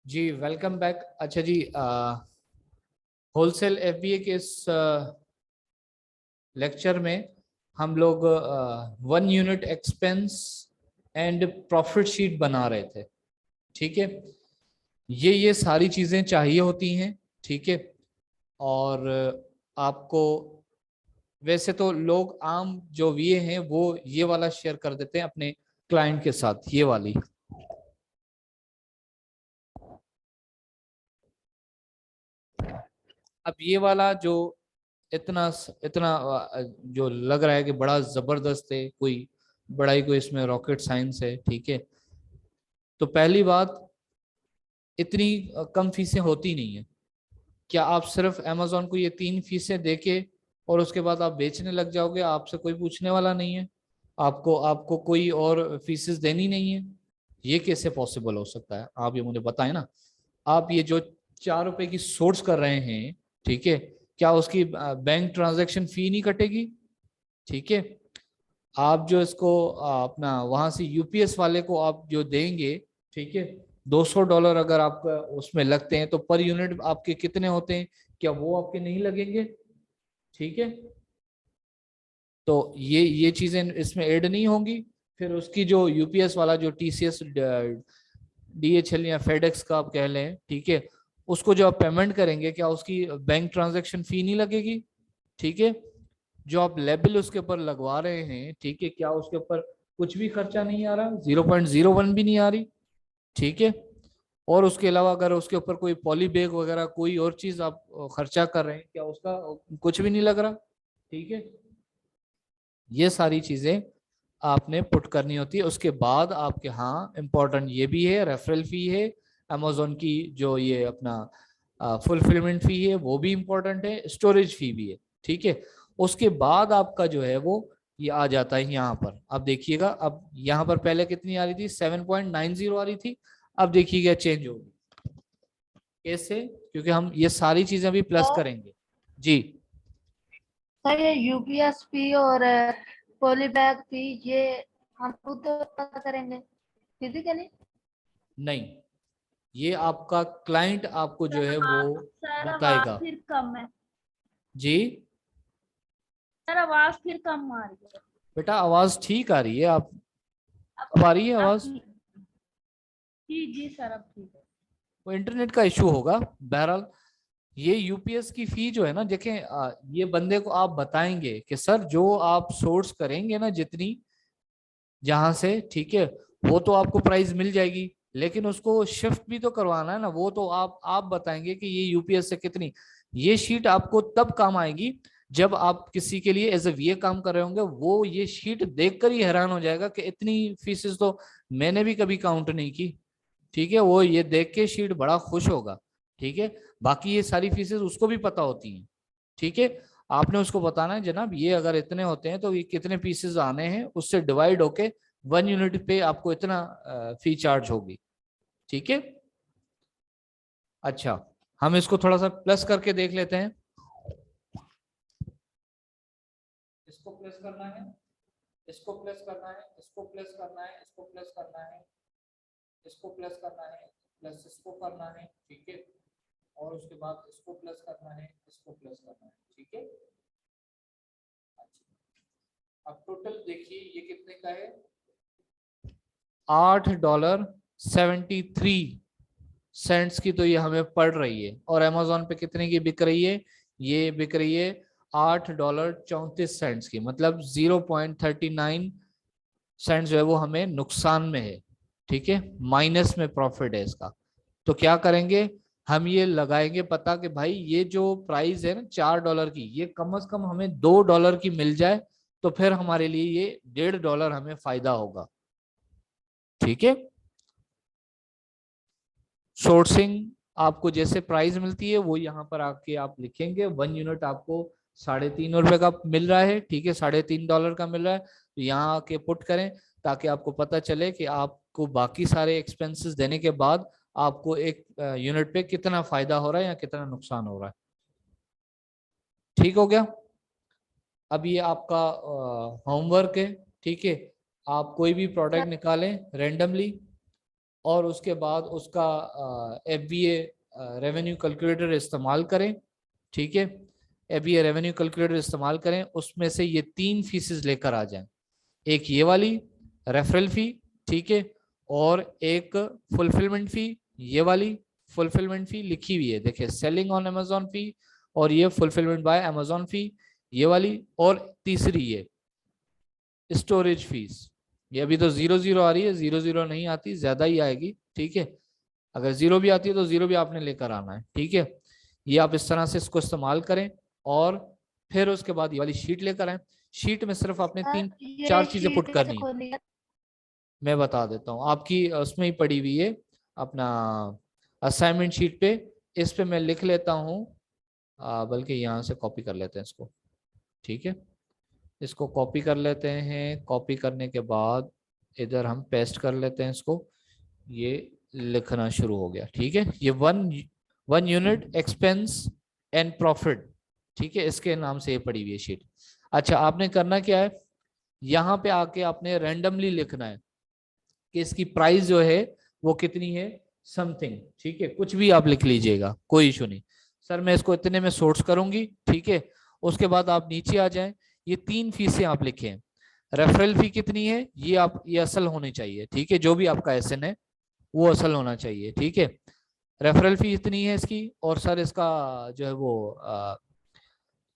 जी welcome back. अच्छा जी, wholesale FBA के इस लेक्चर में हम लोग 1 unit expense and profit sheet बना रहे थे। ठीक है, ये सारी चीज़ें चाहिए होती हैं। ठीक है, और आपको वैसे तो लोग आम जो वीए हैं वो ये वाला शेयर कर देते हैं अपने क्लाइंट के साथ, ये वाली। अब ये वाला जो इतना इतना जो लग रहा है कि बड़ा जबरदस्त है, कोई बड़ा ही कोई इसमें रॉकेट साइंस है। ठीक है, तो पहली बात, इतनी कम फीसें होती नहीं है। क्या आप सिर्फ अमेजोन को ये 3 फीसें देके और उसके बाद आप बेचने लग जाओगे? आपसे कोई पूछने वाला नहीं है, आपको आपको कोई और फीसेस देनी नहीं है। ये कैसे पॉसिबल हो सकता है? आप ये मुझे बताएं ना। आप ये जो 4 रुपए की सोर्स कर रहे हैं, ठीक है, क्या उसकी बैंक ट्रांजैक्शन फी नहीं कटेगी? ठीक है, आप जो इसको अपना वहां से यूपीएस वाले को आप जो देंगे, ठीक है, $200 अगर आपका उसमें लगते हैं तो पर यूनिट आपके कितने होते हैं? क्या वो आपके नहीं लगेंगे? ठीक है, तो ये चीजें इसमें ऐड नहीं होंगी। फिर उसकी जो यूपीएस वाला जो टीसीएस डीएचएल या फेडेक्स का आप कह लें, ठीक है, उसको जो आप पेमेंट करेंगे, क्या उसकी बैंक ट्रांजैक्शन फी नहीं लगेगी? ठीक है, जो आप लेबल उसके ऊपर लगवा रहे हैं, ठीक है, क्या उसके ऊपर कुछ भी खर्चा नहीं आ रहा? 0.01 भी नहीं आ रही। ठीक है, और उसके अलावा अगर उसके ऊपर कोई पॉली बैग वगैरह कोई और चीज आप खर्चा कर रहे हैं, क्या उसका कुछ भी नहीं लग रहा? ठीक है, ये सारी चीजें आपने पुट करनी होती है। उसके बाद आपके, हाँ इंपॉर्टेंट ये भी है, रेफरल फी है, अमेजोन की जो ये अपना फुलफिलमेंट फी है वो भी इंपॉर्टेंट है, स्टोरेज फी भी है। ठीक है, उसके बाद आपका जो है वो ये आ जाता है यहाँ पर। अब देखिएगा, अब यहाँ पर पहले कितनी आ रही थी? 7.90 आ रही थी। अब देखिएगा चेंज होगी कैसे, क्योंकि हम ये सारी चीजें अभी प्लस तो करेंगे। जी सर ये यूपीएस फी और पॉलीबैग फी ये हम खुद पता करेंगे फिजिकली? नहीं, ये आपका क्लाइंट आपको जो है वो सर आवाज बताएगा। फिर कम है। जी सर आवाज फिर कम आ रही है। बेटा, आवाज ठीक आ रही है। आप अब आ अब रही है अब आवाज? जी जी सर अब ठीक है। वो इंटरनेट का इशू होगा। बहरहाल, ये यूपीएस की फी जो है ना, देखें, ये बंदे को आप बताएंगे कि सर जो आप सोर्स करेंगे ना जितनी जहां से, ठीक है, वो तो आपको प्राइस मिल जाएगी, लेकिन उसको शिफ्ट भी तो करवाना है ना। वो तो आप बताएंगे कि ये यूपीएस से कितनी। ये शीट आपको तब काम आएगी जब आप किसी के लिए एज ए वीए काम कर रहे होंगे। वो ये शीट देखकर ही हैरान हो जाएगा कि इतनी फीसेस तो मैंने भी कभी काउंट नहीं की। ठीक है, वो ये देख के शीट बड़ा खुश होगा। ठीक है, बाकी ये सारी फीसेस उसको भी पता होती हैं। ठीक है, आपने उसको बताना है जनाब ये अगर इतने होते हैं तो ये कितने पीसेस आने हैं, उससे डिवाइड होके 1 यूनिट पे आपको इतना फी चार्ज होगी। ठीक है, अच्छा, हम इसको थोड़ा सा प्लस करके देख लेते हैं। इसको प्लस करना है, इसको प्लस करना है, इसको प्लस करना है, इसको प्लस करना है, इसको प्लस करना है, प्लस इसको करना है। ठीक है, और उसके बाद इसको प्लस करना है, इसको प्लस करना है। ठीक है, अच्छा, अब टोटल देखिए ये कितने का है? $8.73 की तो ये हमें पड़ रही है। और अमेजोन पे कितने की बिक रही है? ये बिक रही है $8.34 की, मतलब 0.39 सेंट्स जो है वो हमें नुकसान में है। ठीक है, माइनस में प्रॉफिट है इसका। तो क्या करेंगे, हम ये लगाएंगे पता कि भाई ये जो प्राइस है ना $4 की, ये कम से कम हमें $2 की मिल जाए, तो फिर हमारे लिए ये $1.5 हमें फायदा होगा। ठीक है, सोर्सिंग आपको जैसे प्राइस मिलती है वो यहाँ पर आके आप लिखेंगे। 1 यूनिट आपको ₹3.5 का मिल रहा है। ठीक है, $3.5 का मिल रहा है, तो यहाँ आके पुट करें ताकि आपको पता चले कि आपको बाकी सारे एक्सपेंसेस देने के बाद आपको एक यूनिट पे कितना फायदा हो रहा है या कितना नुकसान हो रहा है। ठीक हो गया? अब ये आपका होमवर्क है। ठीक है, आप कोई भी प्रोडक्ट सर निकालें रेंडमली। और उसके बाद उसका FBA रेवेन्यू कैलकुलेटर इस्तेमाल करें, ठीक है। FBA रेवेन्यू कैलकुलेटर इस्तेमाल करें, उसमें से ये 3 फीसेस लेकर आ जाएं। एक ये वाली रेफरल फी, ठीक है, और एक फुलफिलमेंट फी, ये वाली फुलफिलमेंट फी लिखी हुई है, देखिए सेलिंग ऑन अमेजोन फी, और ये फुलफिलमेंट बाय अमेजोन फी, ये वाली, और तीसरी ये स्टोरेज फीस। ये अभी तो 0 आ रही है, 0 नहीं आती, ज्यादा ही आएगी, ठीक है। अगर 0 भी आती है तो 0 भी आपने लेकर आना है, ठीक है। ये आप इस तरह से इसको इस्तेमाल करें, और फिर उसके बाद ये वाली शीट लेकर आए। शीट में सिर्फ आपने सर 3-4 ये चीजें पुट शीट कैसे करनी है। खोलनी है? मैं बता देता हूँ, आपकी उसमें ही पड़ी हुई है अपना असाइनमेंट शीट पे। इस पे मैं लिख लेता हूँ, बल्कि यहाँ से कॉपी कर लेते हैं इसको, ठीक है। इसको कॉपी कर लेते हैं, कॉपी करने के बाद इधर हम पेस्ट कर लेते हैं इसको। ये लिखना शुरू हो गया, ठीक है। ये one unit expense and profit, ठीक है, इसके नाम से ये पड़ी हुई है शीट। अच्छा, आपने करना क्या है, यहाँ पे आके आपने रैंडमली लिखना है कि इसकी प्राइस जो है वो कितनी है, समथिंग, ठीक है, कुछ भी आप लिख लीजिएगा, कोई इशू नहीं। सर मैं इसको इतने में सोर्स करूंगी, ठीक है। उसके बाद आप नीचे आ जाएं, ये 3 फीसें आप लिखें। रेफरल फी कितनी है, ये आप, ये असल होनी चाहिए, ठीक है, जो भी आपका एसएन है वो असल होना चाहिए, ठीक है। रेफरल फी इतनी है इसकी, और सर इसका जो है वो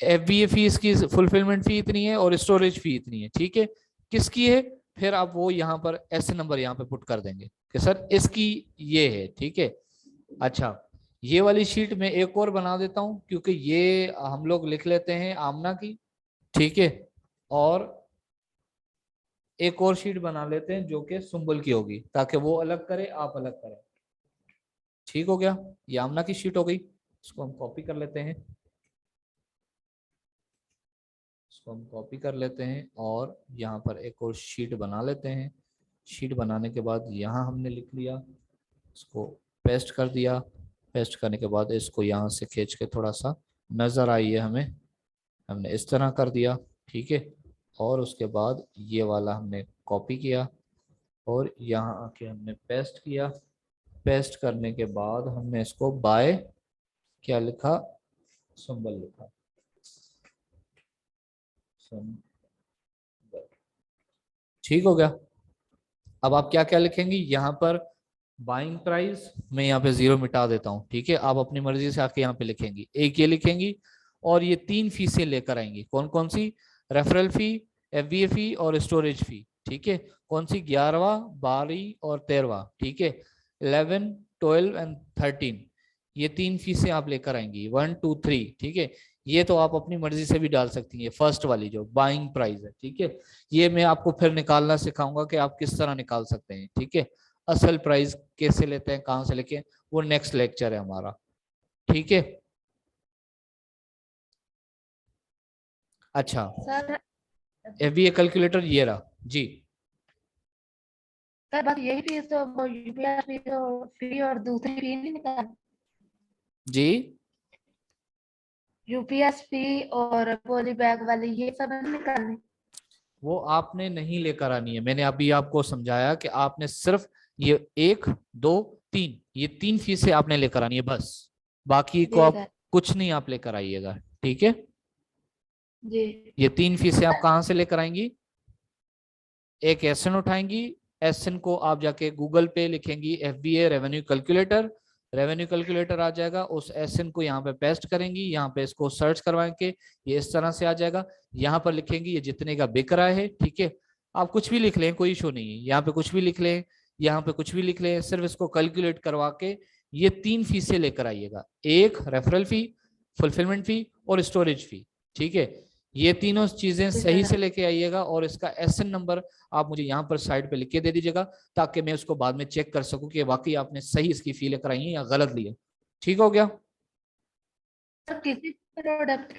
FBA फी इसकी, फुलफिलमेंट फी इतनी है, और स्टोरेज फी इतनी है, ठीक है। किसकी है, फिर आप वो यहाँ पर एस नंबर यहाँ पे पुट कर देंगे कि सर इसकी ये है, ठीक है। अच्छा, ये वाली शीट में एक और बना देता हूँ, क्योंकि ये हम लोग लिख लेते हैं आमना की, ठीक है, और एक और शीट बना लेते हैं जो कि सुंबल की होगी, ताकि वो अलग करे आप अलग करें। ठीक हो गया, ये आमना की शीट हो गई। इसको हम कॉपी कर लेते हैं, इसको हम कॉपी कर लेते हैं, और यहाँ पर एक और शीट बना लेते हैं। शीट बनाने के बाद यहाँ हमने लिख लिया, इसको पेस्ट कर दिया। पेस्ट करने के बाद इसको यहाँ से खींच के थोड़ा सा नज़र आई है हमें, हमने इस तरह कर दिया, ठीक है। और उसके बाद ये वाला हमने कॉपी किया, और यहाँ आके हमने पेस्ट किया। पेस्ट करने के बाद हमने इसको बाय क्या लिखा, सिंबल लिखा, सिंबल। ठीक हो गया। अब आप क्या क्या लिखेंगे यहाँ पर, बाइंग प्राइस, मैं यहाँ पे 0 मिटा देता हूँ, ठीक है। आप अपनी मर्जी से आके यहाँ पे लिखेंगी, एक ये लिखेंगी, और ये 3 फीसें लेकर आएंगी। कौन कौन सी, रेफरल फी, FBA फी और स्टोरेज फी, ठीक है। कौन सी, 11वां, 12वीं और 13वां, ठीक है। 11, 12 एंड 13, ये 3 फीसें आप लेकर आएंगी, 1, 2, 3, ठीक है। ये तो आप अपनी मर्जी से भी डाल सकती हैं, फर्स्ट वाली जो बाइंग प्राइस है, ठीक है। ये मैं आपको फिर निकालना सिखाऊंगा कि आप किस तरह निकाल सकते हैं, ठीक है। असल प्राइस कैसे लेते हैं, कहां से लेके, वो नेक्स्ट लेक्चर है हमारा, ठीक है। अच्छा, सर FBA कैलकुलेटर ये रहा जी। सर बस यही फीस तो, वो यूपीएस फी और दूसरी फी नहीं निकाल, जी, यूपीएस फी और पॉली बैग वाली ये सब नहीं निकालनी? वो आपने नहीं लेकर आनी है, मैंने अभी आपको समझाया कि आपने सिर्फ ये 1, 2, 3, ये 3 फीसें आपने लेकर आनी है बस, बाकी को जी आप सर। कुछ नहीं आप लेकर आइएगा, ठीक है। जी ये 3 फीसें आप कहाँ से लेकर आएंगी, एक एसएन उठाएंगी, एसएन को आप जाके गूगल पे लिखेंगी FBA revenue calculator, revenue calculator आ जाएगा, उस एसएन को यहाँ पे पेस्ट करेंगी, यहाँ पे इसको सर्च करवाएंगे, ये इस तरह से आ जाएगा। यहाँ पर लिखेंगी ये जितने का बिक रहा है, ठीक है। आप कुछ भी लिख लें, कोई इशू नहीं है, यहाँ पे कुछ भी लिख लें, यहाँ पे कुछ भी लिख लें, सिर्फ इसको कैलकुलेट करवा के ये 3 फीसें लेकर आइएगा, एक रेफरल फी, फुलफिलमेंट फी और स्टोरेज फी, ठीक है। ये तीनों चीजें सही से लेके आइएगा, और इसका एसएन नंबर आप मुझे यहाँ पर साइड पे लिख के दे दीजिएगा, ताकि मैं उसको बाद में चेक कर सकूं कि वाकई आपने सही इसकी फी लेकर आई है या गलत ली है। ठीक हो गया सर, किसी प्रोडक्ट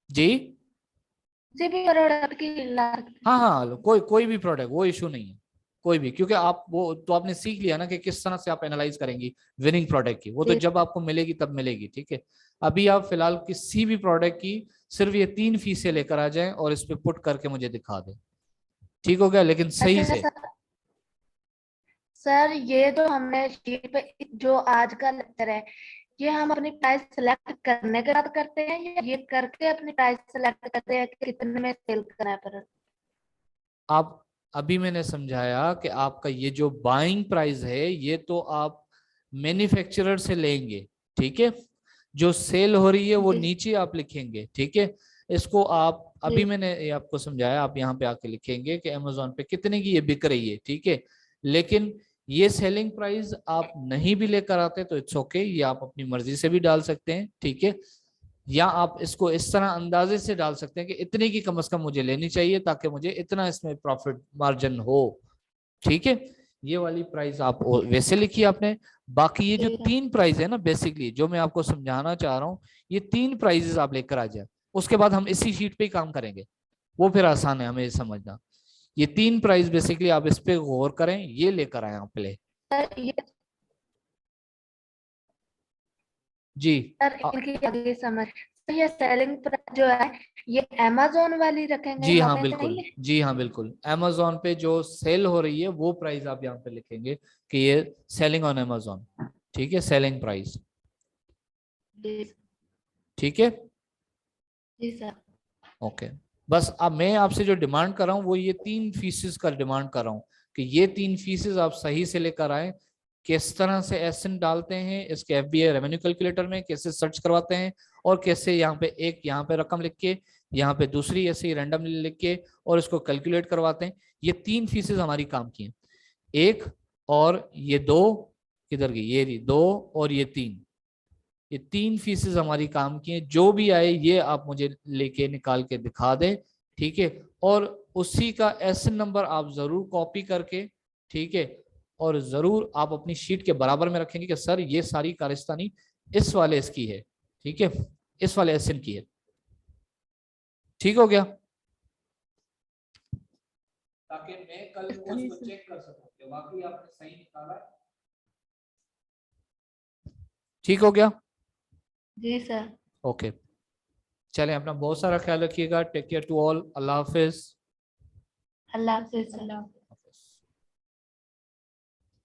जी। किसी भी प्रोडक्ट की लागत? हाँ हाँ, कोई कोई भी प्रोडक्ट, वो इशू नहीं है, कोई भी, क्योंकि आप वो तो आपने सीख लिया ना कि किस तरह से आप एनालाइज करेंगी विनिंग प्रोडक्ट की, वो तो जी जब आपको मिलेगी तब मिलेगी, ठीक है। अभी आप फिलहाल किसी भी प्रोडक्ट की सिर्फ ये 3 फीसें लेकर आ जाएं, और इस पे पुट करके मुझे दिखा दें, ठीक हो गया, लेकिन सही अच्छा से। सर, सर ये तो हमने शीट पे जो आज का लेक्चर है, ये हम अपनी प्राइस सेलेक्ट करने के बाद करते हैं या ये करके अपनी प्राइस सेलेक्ट करते हैं कि कितने में सेल करना है पर? आप अभी मैंने समझाया कि आपका ये जो बाइंग प्राइस है ये तो आप मैन्युफैक्चरर से लेंगे, ठीक है। जो सेल हो रही है वो जी नीचे आप लिखेंगे, ठीक है। इसको आप अभी जी मैंने ये आपको समझाया, आप यहाँ पे आके लिखेंगे कि अमेजोन पे कितने की ये बिक रही है, ठीक है। लेकिन ये सेलिंग प्राइस आप नहीं भी लेकर आते तो इट्स ओके, ये आप अपनी मर्जी से भी डाल सकते हैं, ठीक है। या आप इसको इस तरह अंदाजे से डाल सकते हैं कि इतने की कम से कम मुझे लेनी चाहिए ताकि मुझे इतना इसमें प्रॉफिट मार्जिन हो, ठीक है। ये वाली प्राइस आप वैसे लिखी आपने। बाकी ये जो ठीक है। तीन प्राइस है ना, बेसिकली जो मैं आपको समझाना चाह रहा हूँ, ये तीन प्राइजेस आप लेकर आ जाए, उसके बाद हम इसी शीट पे ही काम करेंगे, वो फिर आसान है हमें समझना। ये तीन प्राइस बेसिकली आप इस पे गौर करें, ये लेकर आए आप पहले। सर ये जी सर आ, इनकी आगे समझ, तो ये सेलिंग प्राइस जो है ये अमेजोन वाली रखेंगे जी यहाँ हाँ पे बिल्कुल, कहीं? जी हाँ बिल्कुल, अमेजोन पे जो सेल हो रही है वो प्राइस आप यहाँ पे लिखेंगे कि ये सेलिंग ऑन अमेजोन, ठीक है, सेलिंग प्राइस, जी ठीक है। जी सर। ओके, बस अब मैं आपसे जो डिमांड कर रहा हूँ वो ये तीन फीसेस का डिमांड कर रहा हूँ कि ये तीन फीसेस आप सही से लेकर आए। किस तरह से एसएन डालते हैं इसके एफबीआई रेवेन्यू कैलकुलेटर में, कैसे सर्च करवाते हैं, और कैसे यहाँ पे एक यहाँ पे रकम लिख के, यहाँ पे दूसरी ऐसे ही रैंडमली लिख के और इसको कैलकुलेट करवाते हैं। ये तीन फीसेस हमारी काम की हैं, एक और ये दो, किधर गई ये रही दो और ये तीन, ये तीन फीसेस हमारी काम की हैं। जो भी आए ये आप मुझे लेके निकाल के दिखा दें, ठीक है। और उसी का एसएन नंबर आप जरूर कॉपी करके, ठीक है, और जरूर आप अपनी शीट के बराबर में रखेंगे कि सर ये सारी कारस्तानी इस वाले इसकी है, ठीक है, इस वाले एसएन की है। ठीक हो गया, ताकि मैं कल को उसको चेक कर सकूं कि वाकई आपने सही निकाला है। ठीक हो गया, जी सर। ओके। चलें, अपना बहुत सारा ख्याल रखिएगा। टेक केयर टू ऑल, अल्लाह हाफिज। अल्लाह हाफिज सर।